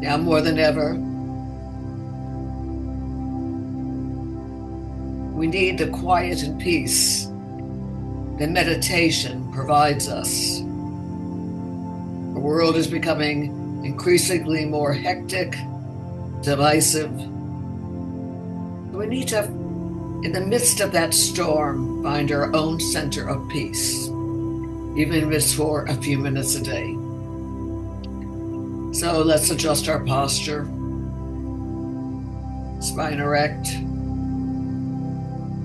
Now more than ever, we need the quiet and peace that meditation provides us. The world is becoming increasingly more hectic, divisive. We need to, in the midst of that storm, find our own center of peace, even if it's for a few minutes a day. So let's adjust our posture. Spine erect,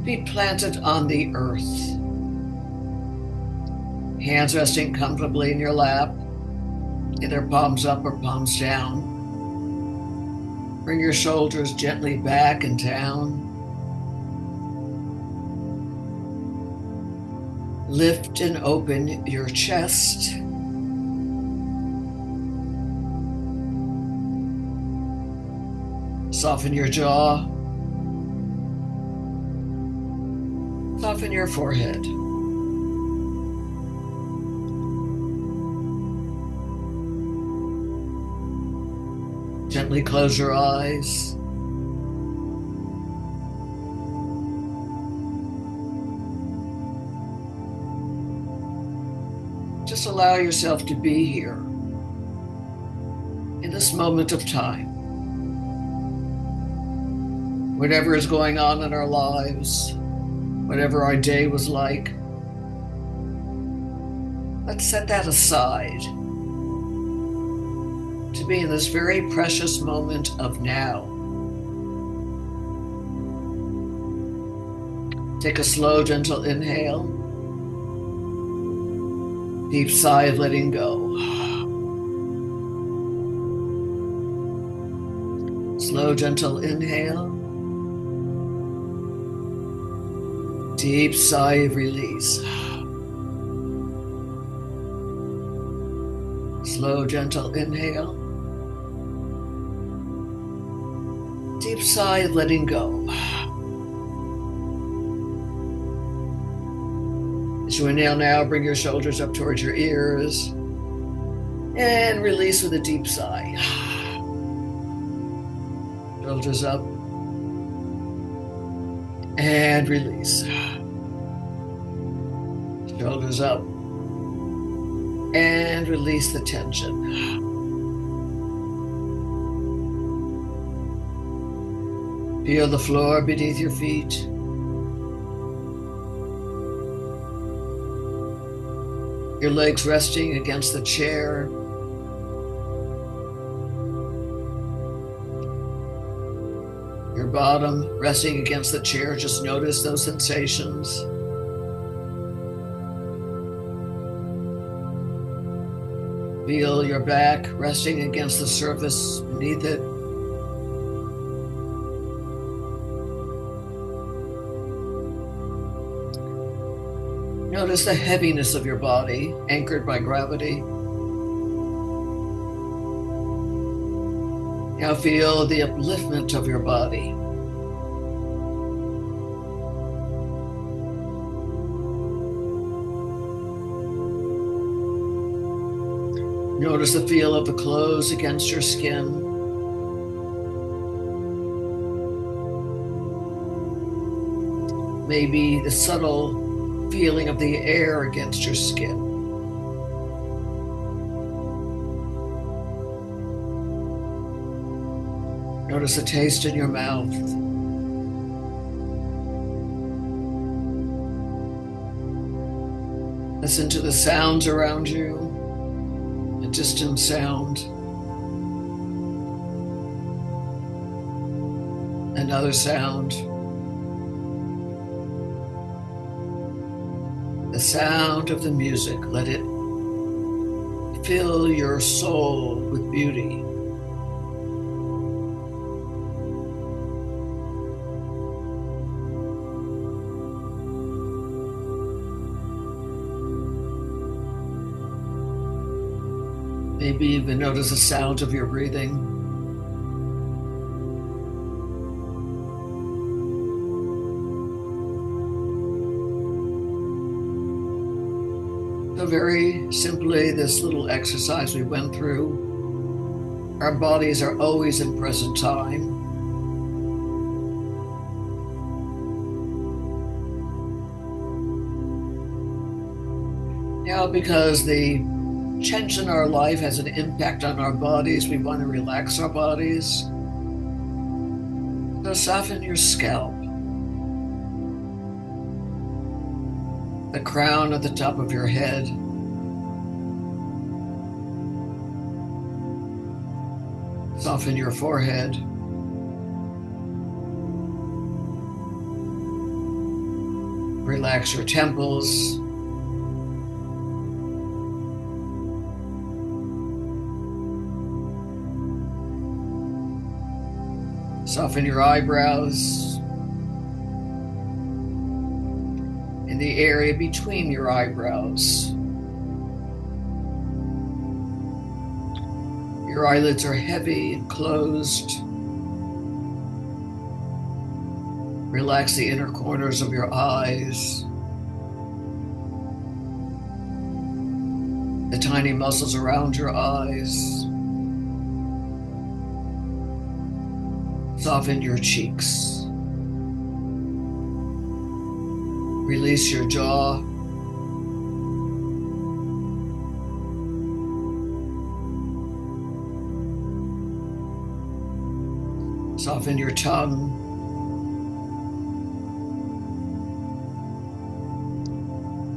feet planted on the earth, hands resting comfortably in your lap, either palms up or palms down. Bring your shoulders gently back and down. Lift and open your chest. Soften your jaw. Soften your forehead. Gently close your eyes. Just allow yourself to be here in this moment of time. Whatever is going on in our lives, whatever our day was like, let's set that aside to be in this very precious moment of now. Take a slow, gentle inhale. Deep sigh of letting go. Slow, gentle inhale. Deep sigh of release. Slow, gentle inhale. Deep sigh of letting go. As you inhale now, bring your shoulders up towards your ears and release with a deep sigh. Shoulders up and release. Shoulders up and release the tension. Feel the floor beneath your feet. Your legs resting against the chair. Your bottom resting against the chair. Just notice those sensations. Feel your back resting against the surface beneath it. Notice the heaviness of your body, anchored by gravity. Now feel the upliftment of your body. Notice the feel of the clothes against your skin. Maybe the subtle feeling of the air against your skin. Notice the taste in your mouth. Listen to the sounds around you, a distant sound, another sound. The sound of the music, let it fill your soul with beauty. Maybe even notice the sound of your breathing. So very simply, this little exercise we went through Our bodies are always in present time. Now, because the tension in our life has an impact on our bodies, we want to relax our bodies. So soften your scalp, the crown at the top of your head, soften your forehead, relax your temples, soften your eyebrows, in the area between your eyebrows. Your eyelids are heavy and closed. Relax the inner corners of your eyes, the tiny muscles around your eyes. Soften your cheeks. Release your jaw. Soften your tongue.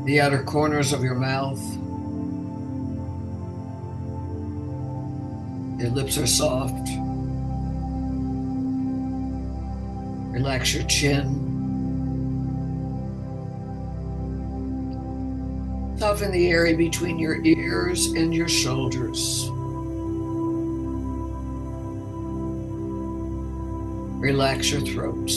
The outer corners of your mouth. Your lips are soft. Relax your chin. Soften the area between your ears and your shoulders. Relax your throat.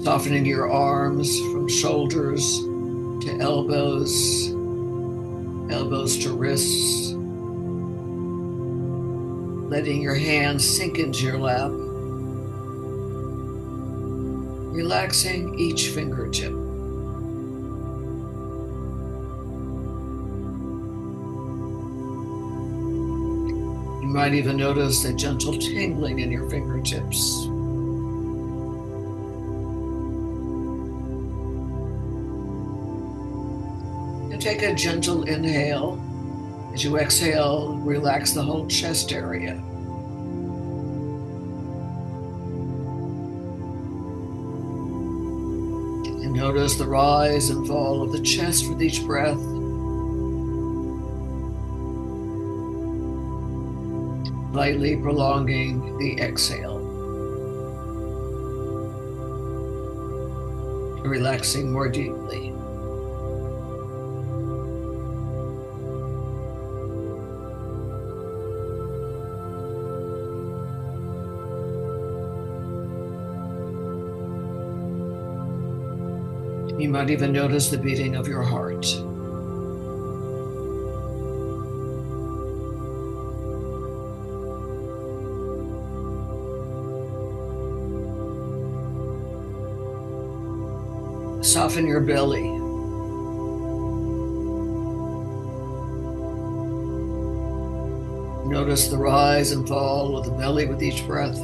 Softening your arms from shoulders to elbows, elbows to wrists. Letting your hands sink into your lap. Relaxing each fingertip. You might even notice a gentle tingling in your fingertips. And take a gentle inhale. As you exhale, relax the whole chest area. And notice the rise and fall of the chest with each breath. Lightly prolonging the exhale. Relaxing more deeply. You might even notice the beating of your heart. Soften your belly. Notice the rise and fall of the belly with each breath.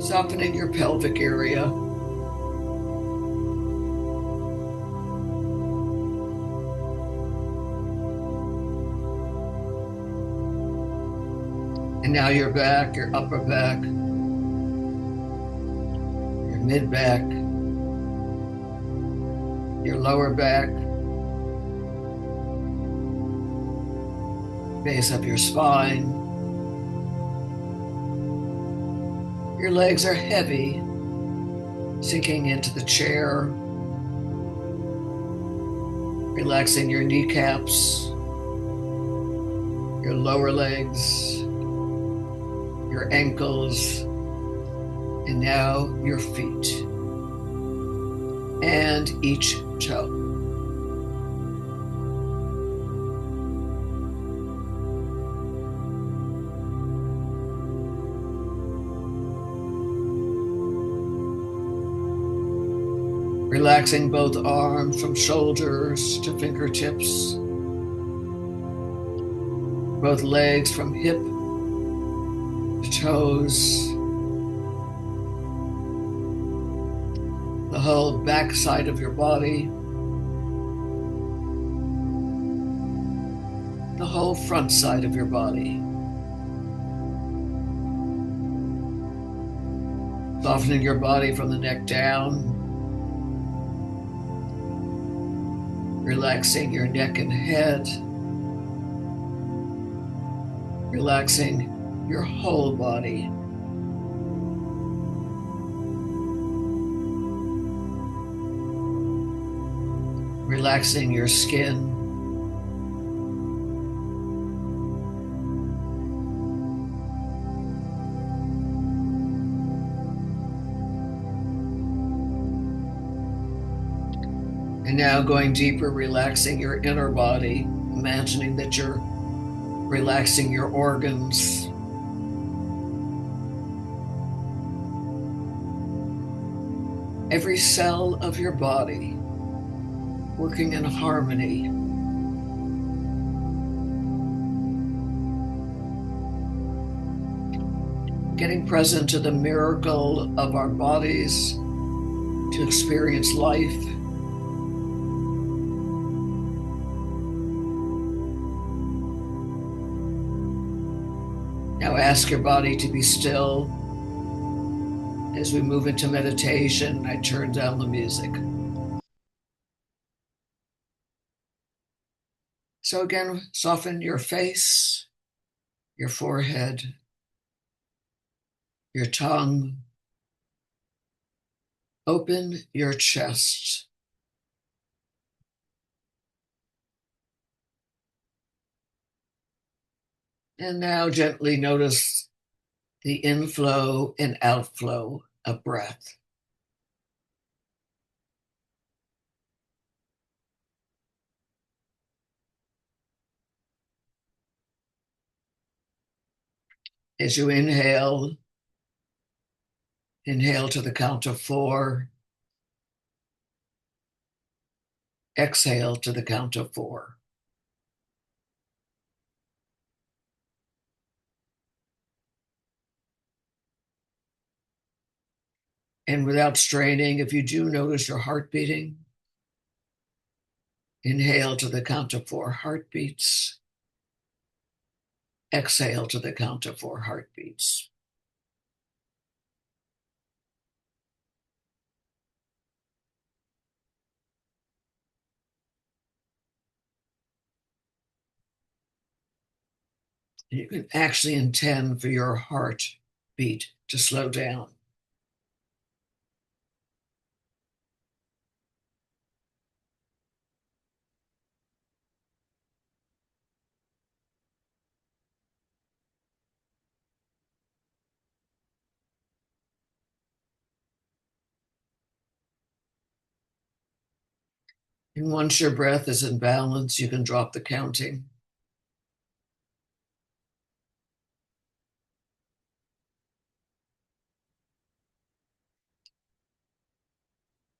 Softening your pelvic area. And now your back, your upper back, your mid back, your lower back, base of your spine. Your legs are heavy, sinking into the chair, relaxing your kneecaps, your lower legs, your ankles, and now your feet, and each toe. Relaxing both arms from shoulders to fingertips, both legs from hip to toes, the whole back side of your body, the whole front side of your body. Softening your body from the neck down, relaxing your neck and head, relaxing your whole body. Relaxing your skin. And now going deeper, relaxing your inner body, imagining that you're relaxing your organs. Every cell of your body working in harmony. Getting present to the miracle of our bodies, to experience life. Now ask your body to be still. As we move into meditation, I turn down the music. So again, soften your face, your forehead, your tongue. Open your chest. And now gently notice the inflow and outflow of breath. As you inhale, inhale to the count of 4. Exhale to the count of 4. And without straining, if you do notice your heart beating, inhale to the count of 4 heartbeats. Exhale to the count of 4 heartbeats. You can actually intend for your heartbeat to slow down. And once your breath is in balance, you can drop the counting.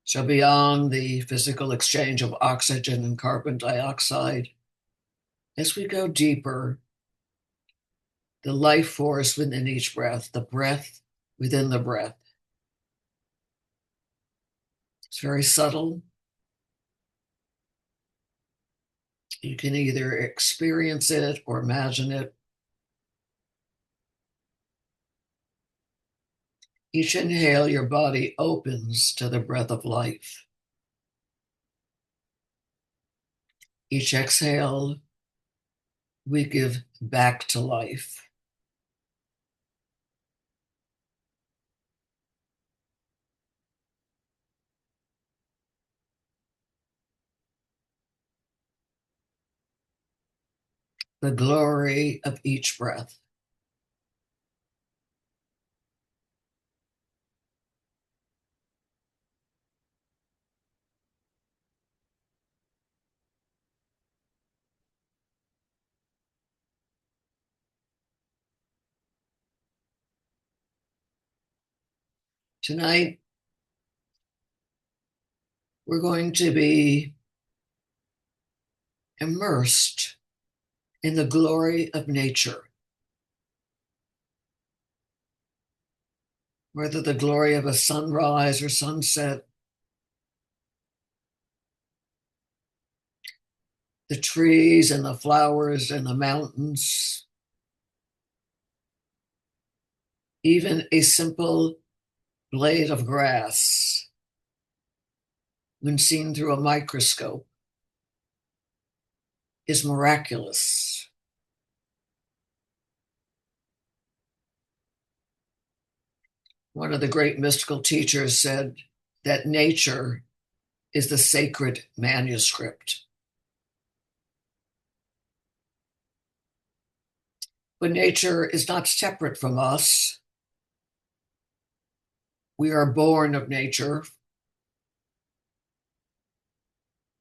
So beyond the physical exchange of oxygen and carbon dioxide, as we go deeper, the life force within each breath, the breath within the breath. It's very subtle. You can either experience it or imagine it. Each inhale, your body opens to the breath of life. Each exhale, we give back to life. The glory of each breath. Tonight, we're going to be immersed in the glory of nature, whether the glory of a sunrise or sunset, the trees and the flowers and the mountains, even a simple blade of grass, when seen through a microscope, is miraculous. One of the great mystical teachers said that nature is the sacred manuscript. But nature is not separate from us. We are born of nature.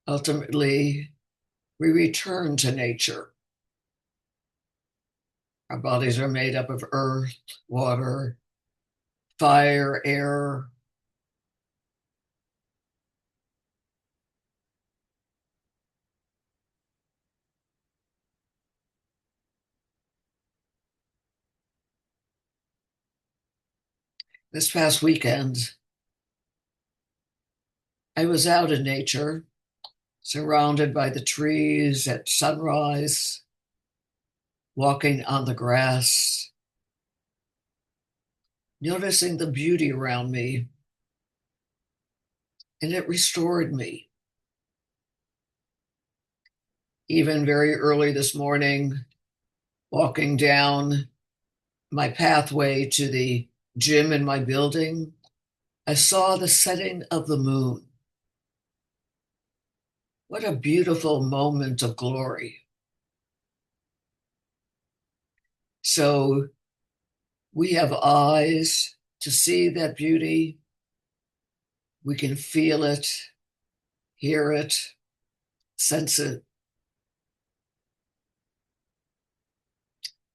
Ultimately, we return to nature. Our bodies are made up of earth, water, fire, air. This past weekend, I was out in nature, surrounded by the trees at sunrise, walking on the grass, noticing the beauty around me, and it restored me. Even very early this morning, walking down my pathway to the gym in my building, I saw the setting of the moon. What a beautiful moment of glory. So we have eyes to see that beauty. We can feel it, hear it, sense it.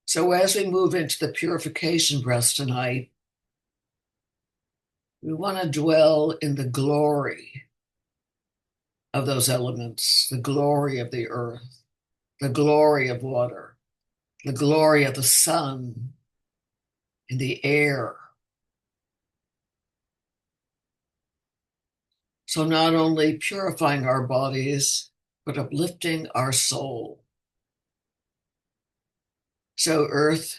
So as we move into the purification breaths tonight, we want to dwell in the glory of those elements, the glory of the earth, the glory of water, the glory of the sun and the air. So not only purifying our bodies, but uplifting our soul. So earth,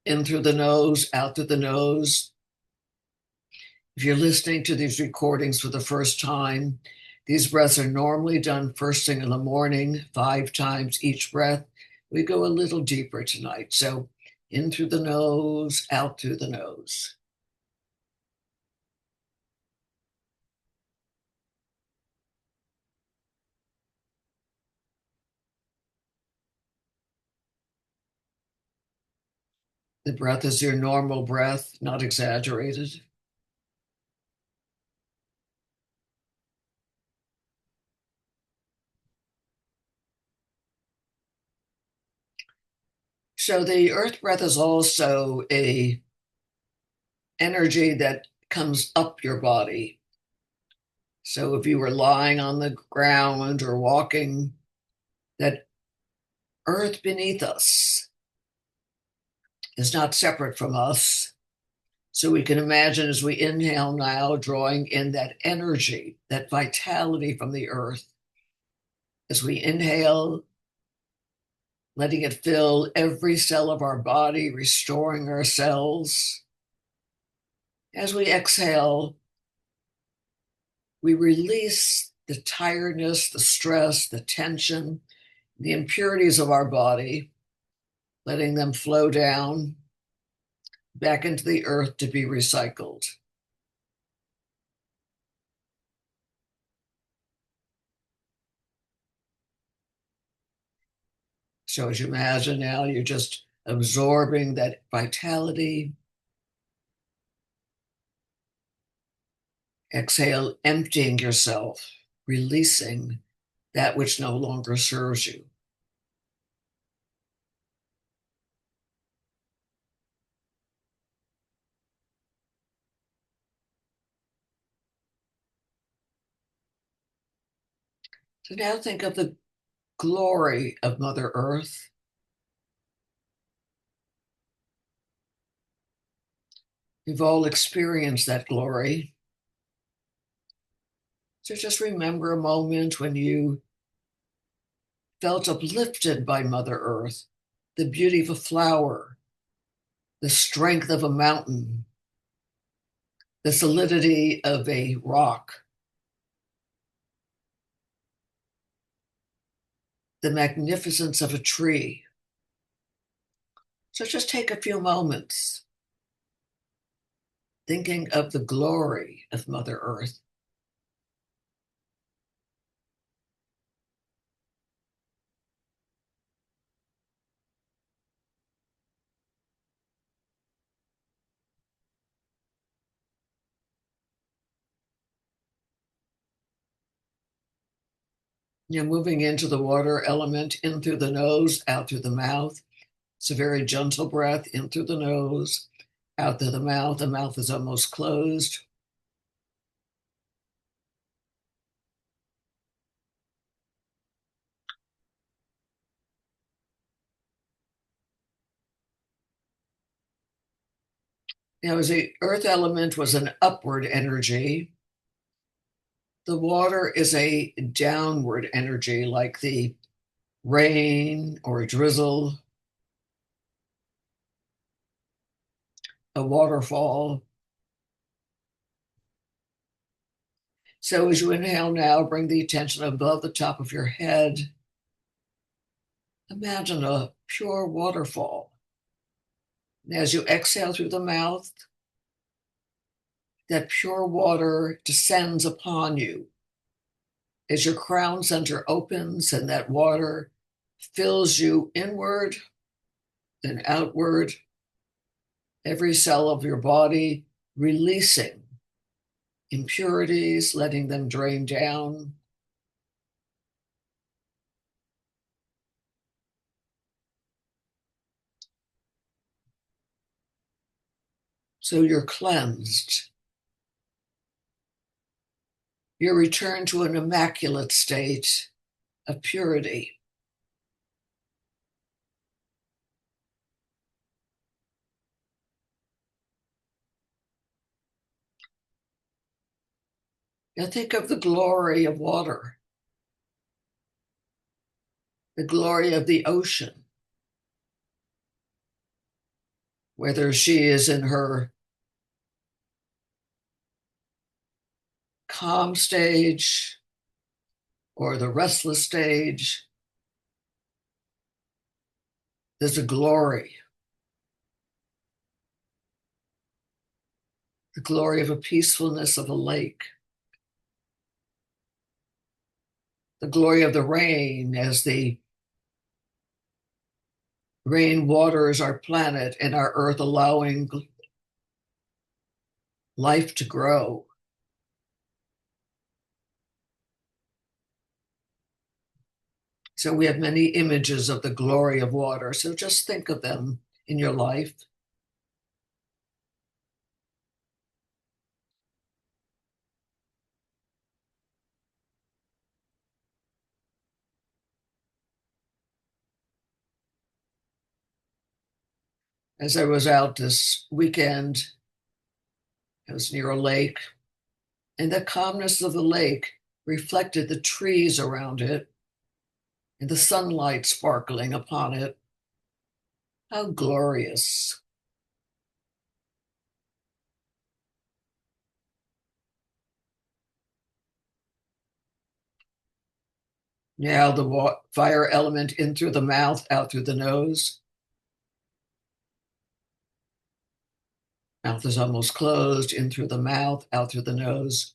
in through the nose, out through the nose. If you're listening to these recordings for the first time, these breaths are normally done first thing in the morning, 5 times each breath. We go a little deeper tonight. So in through the nose, out through the nose. The breath is your normal breath, not exaggerated. So the earth breath is also a energy that comes up your body. So if you were lying on the ground or walking, that earth beneath us is not separate from us. So we can imagine as we inhale now, drawing in that energy, that vitality from the earth. As we inhale, letting it fill every cell of our body, restoring our cells. As we exhale, we release the tiredness, the stress, the tension, the impurities of our body, letting them flow down back into the earth to be recycled. So as you imagine now, you're just absorbing that vitality. Exhale, emptying yourself, releasing that which no longer serves you. So now think of the glory of Mother Earth. We've all experienced that glory. So just remember a moment when you felt uplifted by Mother Earth, the beauty of a flower, the strength of a mountain, the solidity of a rock, the magnificence of a tree. So just take a few moments thinking of the glory of Mother Earth. You're moving into the water element, in through the nose, out through the mouth. It's a very gentle breath, in through the nose, out through the mouth. The mouth is almost closed. Now, as the earth element was an upward energy, the water is a downward energy, like the rain or a drizzle, a waterfall. So as you inhale now, bring the attention above the top of your head. Imagine a pure waterfall. And as you exhale through the mouth, that pure water descends upon you as your crown center opens and that water fills you inward and outward, every cell of your body releasing impurities, letting them drain down. So you're cleansed. You're returned to an immaculate state of purity. Now think of the glory of water, the glory of the ocean, whether she is in her calm stage or the restless stage. There's a glory, the glory of a peacefulness of a lake, the glory of the rain as the rain waters our planet and our earth, allowing life to grow. So we have many images of the glory of water. So just think of them in your life. As I was out this weekend, I was near a lake, and the calmness of the lake reflected the trees around it and the sunlight sparkling upon it. How glorious. Now the fire element, in through the mouth, out through the nose. Mouth is almost closed, in through the mouth, out through the nose.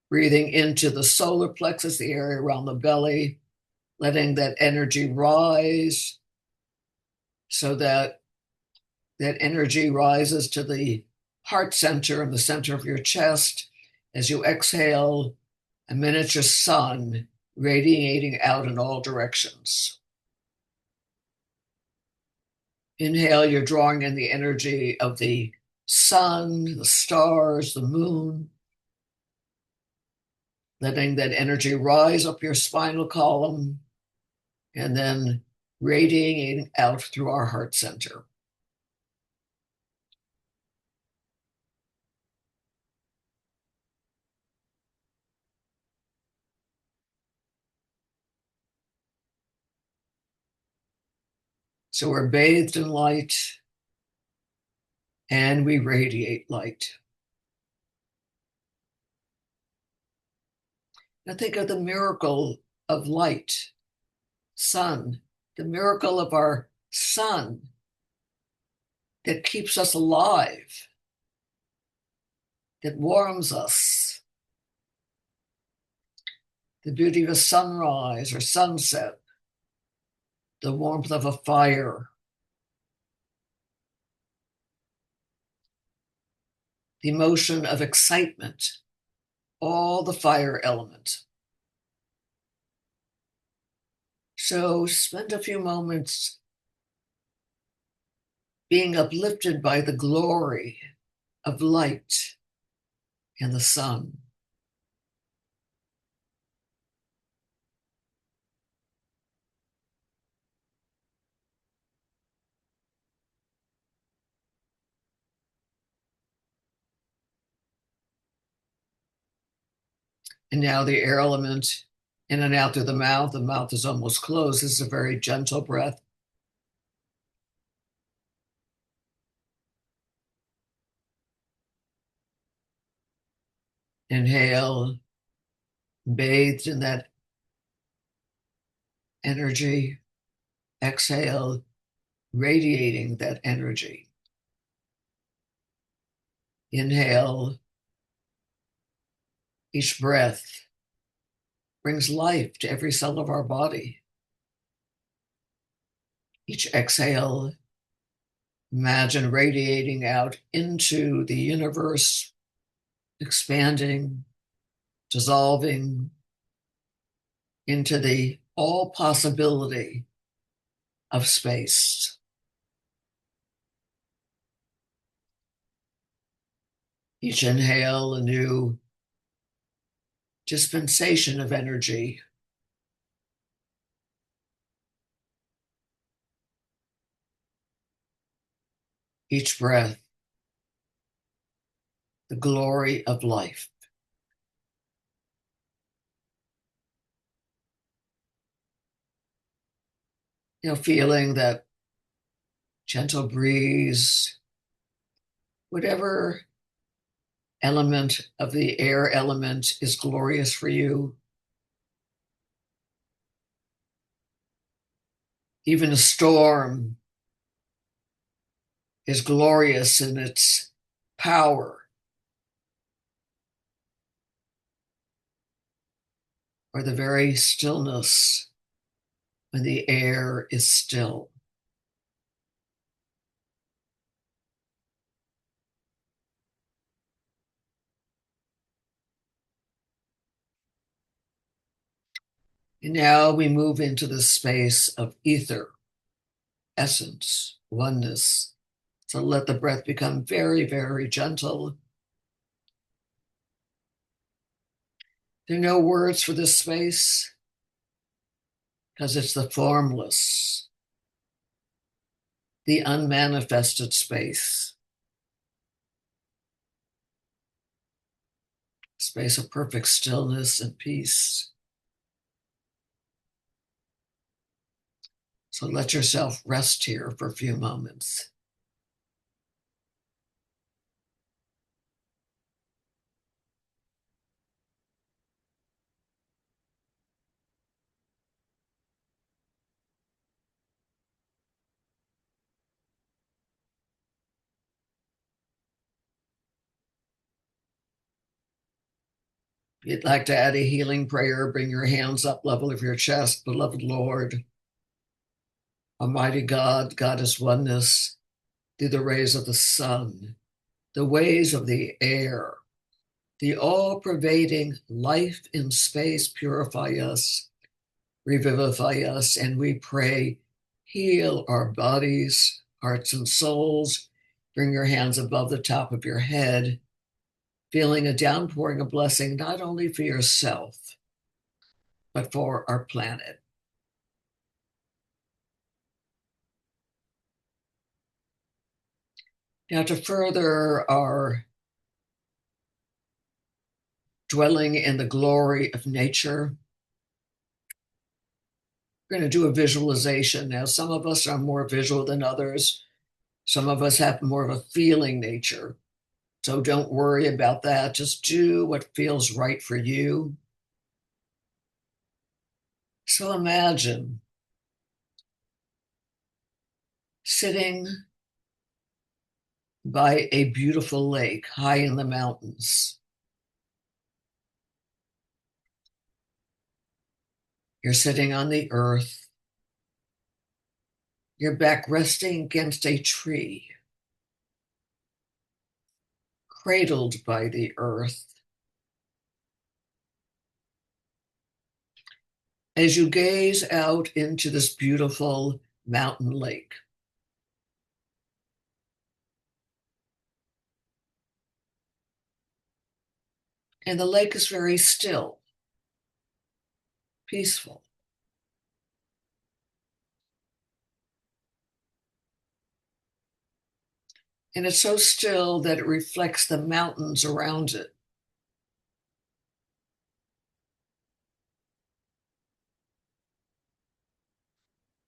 Breathing into the solar plexus, the area around the belly, letting that energy rise so that that energy rises to the heart center and the center of your chest. As you exhale, a miniature sun radiating out in all directions. Inhale, you're drawing in the energy of the sun, the stars, the moon. letting that energy rise up your spinal column and then radiating out through our heart center. So we're bathed in light and we radiate light. Now think of the miracle of light, sun, the miracle of our sun that keeps us alive, that warms us. The beauty of a sunrise or sunset, the warmth of a fire, the emotion of excitement, all the fire element. So spend a few moments being uplifted by the glory of light and the sun. And now the air element, in and out through the mouth. The mouth is almost closed. This is a very gentle breath. Inhale, bathed in that energy. Exhale, radiating that energy. Inhale, each breath brings life to every cell of our body. Each exhale, imagine radiating out into the universe, expanding, dissolving into the all possibility of space. Each inhale, a new dispensation of energy. Each breath, the glory of life. Feeling that gentle breeze, whatever element of the air element is glorious for you. Even a storm is glorious in its power. Or the very stillness when the air is still. And now we move into the space of ether, essence, oneness. So let the breath become very, very gentle. There are no words for this space because it's the formless, the unmanifested space. Space of perfect stillness and peace. So let yourself rest here for a few moments. If you'd like to add a healing prayer, bring your hands up level of your chest. Beloved Lord, Almighty God, Goddess oneness, through the rays of the sun, the ways of the air, the all-pervading life in space, purify us, revivify us, and we pray, heal our bodies, hearts, and souls. Bring your hands above the top of your head. feeling a downpouring of blessing not only for yourself, but for our planet. Now, to further our dwelling in the glory of nature, we're going to do a visualization. Now, some of us are more visual than others. Some of us have more of a feeling nature. So don't worry about that. Just do what feels right for you. So imagine sitting by a beautiful lake high in the mountains. You're sitting on the earth, your back resting against a tree, cradled by the earth. As you gaze out into this beautiful mountain lake, and the lake is very still, peaceful. And it's so still that it reflects the mountains around it.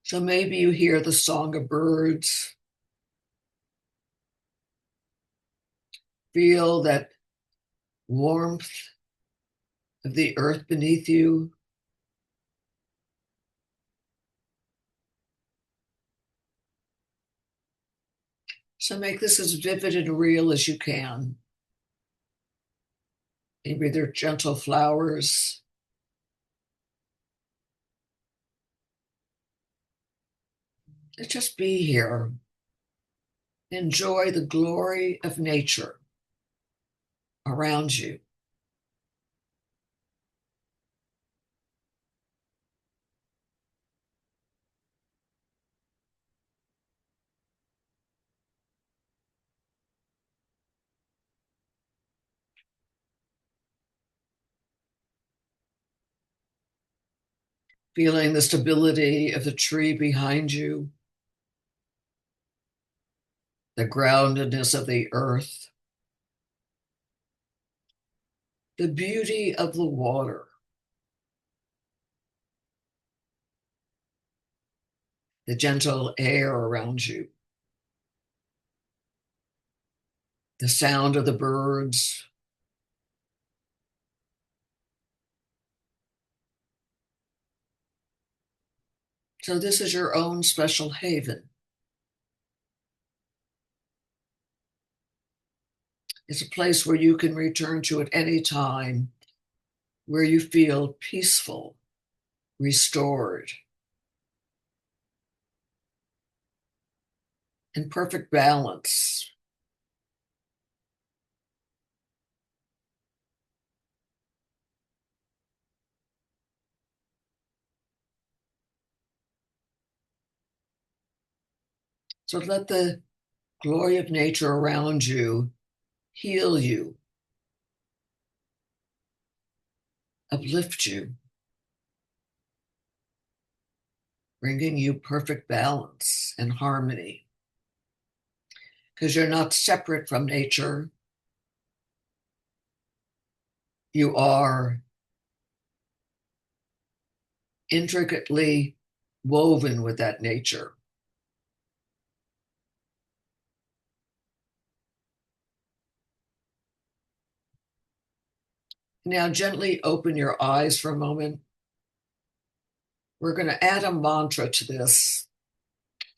So maybe you hear the song of birds, feel that warmth of the earth beneath you. So make this as vivid and real as you can. Maybe they're gentle flowers. Just be here. Enjoy the glory of nature around you. Feeling the stability of the tree behind you, the groundedness of the earth, the beauty of the water, the gentle air around you, the sound of the birds. So this is your own special haven. It's a place where you can return to at any time, where you feel peaceful, restored, in perfect balance. So let the glory of nature around you heal you, uplift you, bringing you perfect balance and harmony. Because you're not separate from nature. You are intricately woven with that nature. Now gently open your eyes for a moment. We're going to add a mantra to this.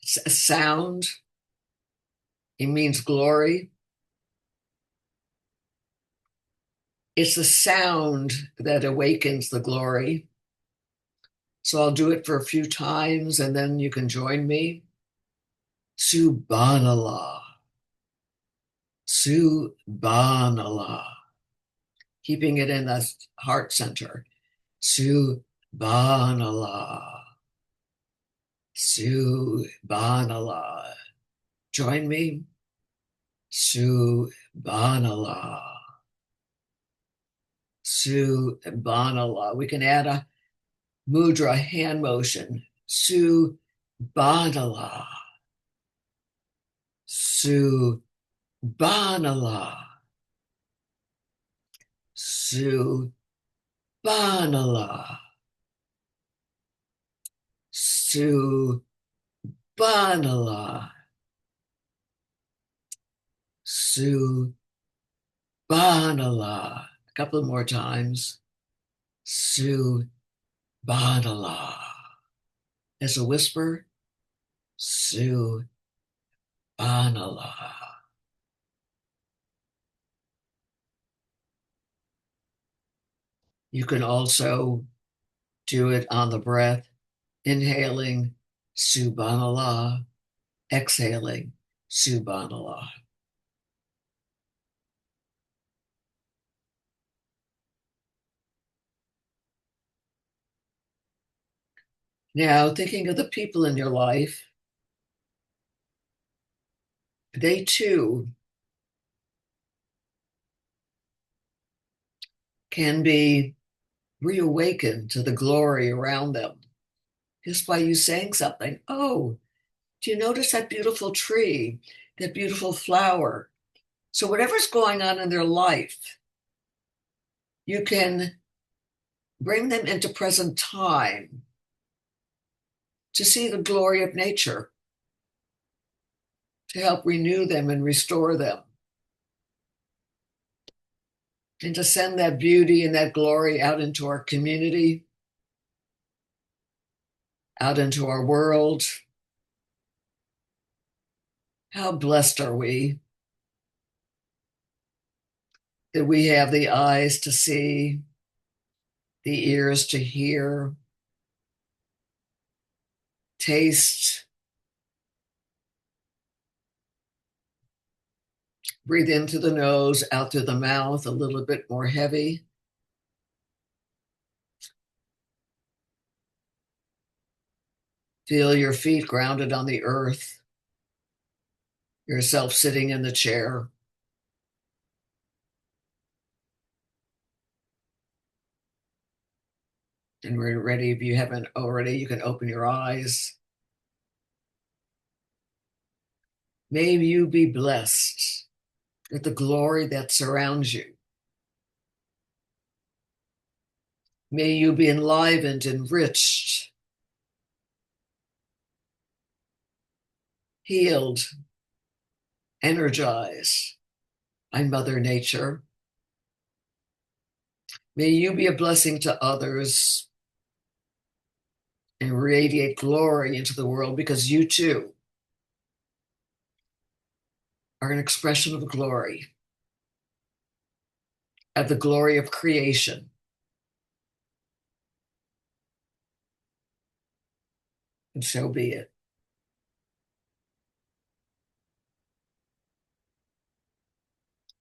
It's a sound. It means glory. It's the sound that awakens the glory. So I'll do it for a few times and then you can join me. Subhanallah. Subhanallah. Keeping it in the heart center. Subhanallah. Subhanallah. Join me. Subhanallah. Subhanallah. We can add a mudra hand motion. Subhanallah. Subhanallah. Subhanallah. Subhanallah. Subhanallah. A couple more times. Subhanallah. As a whisper. Subhanallah. You can also do it on the breath, inhaling Subhanallah, exhaling Subhanallah. Now, thinking of the people in your life, they too can be reawakened to the glory around them just by you saying something. Oh, do you notice that beautiful tree, that beautiful flower? So, whatever's going on in their life, you can bring them into present time to see the glory of nature, to help renew them and restore them, and to send that beauty and that glory out into our community, out into our world. How blessed are we that we have the eyes to see, the ears to hear, taste. Breathe in through the nose, out through the mouth, a little bit more heavy. Feel your feet grounded on the earth, yourself sitting in the chair. And we're ready. If you haven't already, you can open your eyes. May you be blessed with the glory that surrounds you. May you be enlivened, enriched, healed, energized by Mother Nature. May you be a blessing to others and radiate glory into the world, because you too are an expression of glory, of the glory of creation. And so be it.